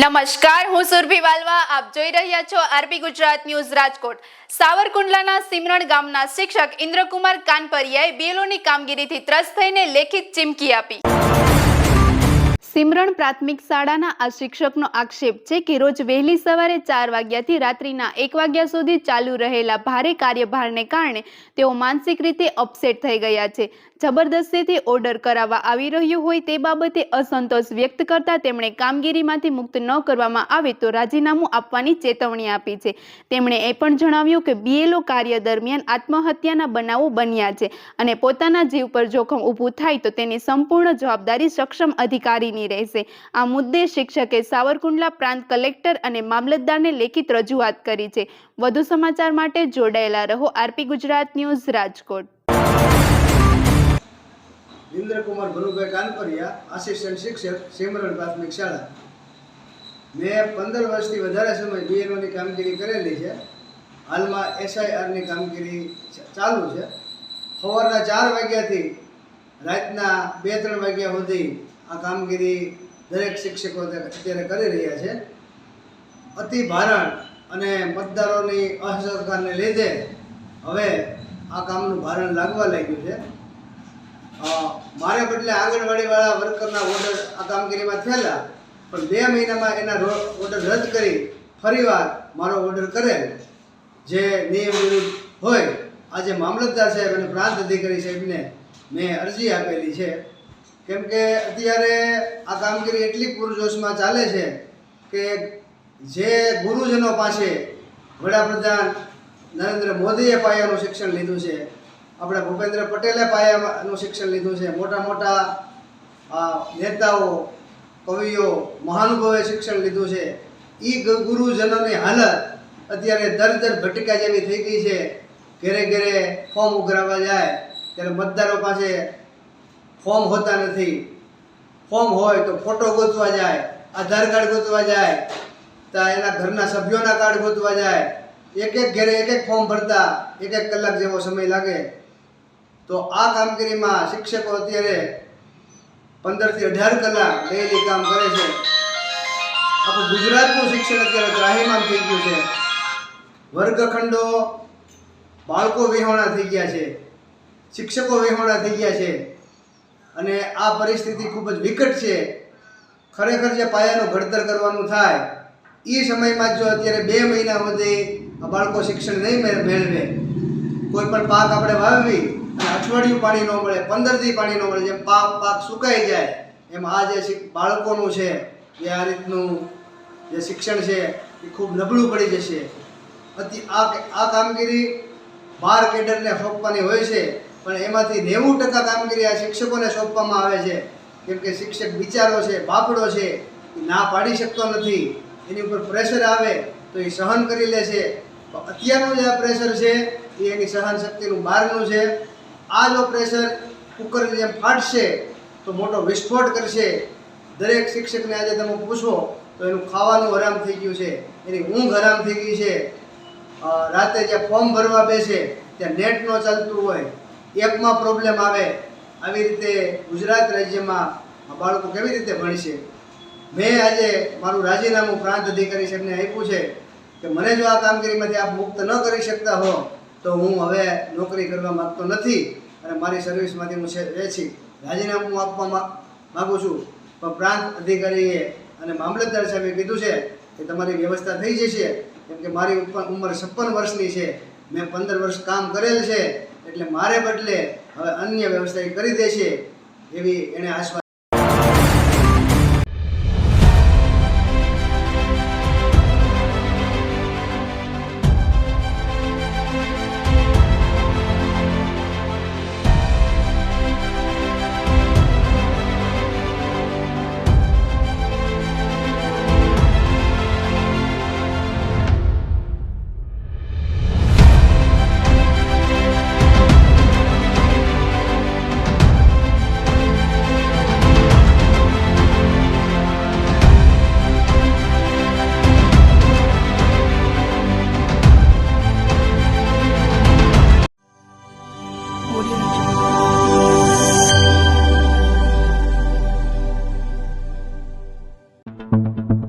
નમસ્કાર, હું સુરભી વાલવા. આપ જોઈ રહ્યા છો આરપી ગુજરાત ન્યૂઝ રાજકોટ. સાવરકુંડલાના સિમરણ ગામના શિક્ષક ઇન્દ્રકુમાર કાનપરિયાએ બીએલઓની કામગીરીથી ત્રસ્ત થઈને લેખિત ચીમકી આપી. સિમરણ પ્રાથમિક શાળાના આ શિક્ષકનો આક્ષેપ છે કે રોજ વહેલી સવારે 4 વાગ્યાથી રાત્રિના 1 વાગ્યા સુધી ચાલુ રહેલા ભારે કાર્યભારને કારણે તેઓ માનસિક રીતે અપસેટ થઈ ગયા છે. જબરદસ્તીથી ઓર્ડર કરાવવા આવી રહ્યો હોય તે બાબતે અસંતોષ વ્યક્ત કરતા તેમણે કામગીરીમાંથી મુક્ત ન કરવામાં આવે તો રાજીનામું આપવાની ચેતવણી આપી છે. તેમણે એ પણ જણાવ્યું કે બીએલઓ કાર્ય દરમિયાન આત્મહત્યાના બનાવો બન્યા છે અને પોતાના જીવ પર જોખમ ઊભું થાય તો તેની સંપૂર્ણ જવાબદારી સક્ષમ અધિકારીની રહેશે. આ મુદ્દે શિક્ષકે સાવરકુંડલા પ્રાંત કલેક્ટર અને મામલતદારને લેખિત રજૂઆત કરી છે. વધુ સમાચાર માટે જોડાયેલા રહો RP Gujarat news Rajkot. Indrakumar Bhanubhai Kanpariya, assistant શિક્ષક, સિમરણ પ્રાથમિક શાળા. મેં 15 વર્ષથી વધારે સમય બીએલઓની કામગીરી કરેલી છે. હાલમાં એસઆઈઆરની કામગીરી ચાલુ છે. સવારના 4 વાગ્યાથી રાતના 2-3 વાગ્યા સુધી આ કામગીરી દરેક શિક્ષકો અત્યારે કરી રહ્યા છે. અતિ ભારણ અને મતદારોની અસહકારને લીધે હવે આ કામનું ભારણ લાગવા લાગ્યું છે. મારે બદલે આંગણવાડીવાળા વર્કરના ઓર્ડર આ કામગીરીમાં થયેલા, પણ 2 મહિનામાં એના ઓર્ડર રદ કરી ફરીવાર મારો ઓર્ડર કરેલ, જે નિયમ વિરુદ્ધ હોય. આજે મામલતદાર સાહેબ અને પ્રાંત અધિકારી સાહેબને મેં અરજી આપેલી છે, કેમ કે અત્યારે આ કામગીરી એટલી પૂરજોશમાં ચાલે છે કે જે ગુરુજનો પાસે વડાપ્રધાન નરેન્દ્ર મોદીએ પાયાનું શિક્ષણ લીધું છે, આપણે ભૂપેન્દ્ર પટેલે પાયાનું શિક્ષણ લીધું છે, મોટા મોટા નેતાઓ, કવિઓ, મહાનુભાવોએ શિક્ષણ લીધું છે, એ ગુરુજનોની હાલત અત્યારે દર ભટકા જેવી થઈ ગઈ છે. ઘરે ઘરે ફોર્મ ઉઘરાવવા જાય ત્યારે મતદારો પાસે ફોર્મ હોતા નથી. ફોર્મ હોય તો ફોટો ગોતવા જાય, આધાર કાર્ડ ગોતવા જાય, તો એના ઘરના સભ્યોના કાર્ડ ગોતવા જાય. એક ઘરે એક ફોર્મ ભરતા 1 કલાક જેવો સમય લાગે. તો આ કામગીરીમાં શિક્ષકો અત્યારે 15 થી 18 કલાક ડેઈલી કામ કરે છે. આખું ગુજરાતનું શિક્ષણ અત્યારે ત્રાહિમામ થઈ ગયું છે. વર્ગખંડો, બાળકો વિહોણા થઈ ગયા છે, શિક્ષકો વિહોણા થઈ ગયા છે અને આ પરિસ્થિતિ ખૂબ જ વિકટ છે. ખરેખર જે પાયાનું ઘડતર કરવાનું થાય એ સમયમાં જો અત્યારે 2 મહિના સુધી આ બાળકો શિક્ષણ નહીં મેળવે, કોઈ પણ પાક આપણે વાવવી અને અઠવાડિયું પાણી ન મળે, 15 દી પાણી ન મળે, જેમ પાક સુકાઈ જાય એમ આ જે બાળકોનું છે એ આ રીતનું જે શિક્ષણ છે એ ખૂબ નબળું પડી જશે. આ કામગીરી 12 કેડરને સોંપવાની હોય છે, પણ એમાંથી 90% કામગીરી આ શિક્ષકોને સોંપવામાં આવે છે, કેમ કે શિક્ષક બિચારો છે, બાપડો છે, એ ના પાડી શકતો નથી. એની ઉપર પ્રેશર આવે તો એ સહન કરી લે છે. અત્યારનું જે આ પ્રેશર છે એ એની સહન શક્તિનું બહારનું છે. આ જો પ્રેશર કુકરની જેમ ફાટશે તો મોટો વિસ્ફોટ કરશે. દરેક શિક્ષકને આજે તમે પૂછો તો એનું ખાવાનું હરામ થઈ ગયું છે, એની ઊંઘ હરામ થઈ ગઈ છે. રાતે જ્યાં ફોર્મ ભરવા બેસે ત્યાં નેટ ન ચાલતું હોય, એપમાં પ્રોબ્લેમ આવે. આવી રીતે ગુજરાત રાજ્યમાં આ બાળકો કેવી રીતે ભણશે? મેં આજે મારું રાજીનામું પ્રાંત અધિકારી સાહેબને આપ્યું છે કે મને જો આ કામગીરીમાંથી આપ મુક્ત ન કરી શકતા હો તો હું હવે નોકરી કરવા માગતો નથી અને મારી સર્વિસમાંથી હું રાજીનામું આપવા માગું છું. પણ પ્રાંત અધિકારીએ અને મામલતદાર સાહેબે કીધું છે કે તમારી વ્યવસ્થા થઈ જશે, કેમ કે મારી ઉંમર 56 વર્ષની છે. મેં 15 વર્ષ કામ કરેલ છે, એટલે મારે બદલે હવે અન્ય વ્યવસ્થા કરી દેશે એવી એણે આશ્વાસન. Audio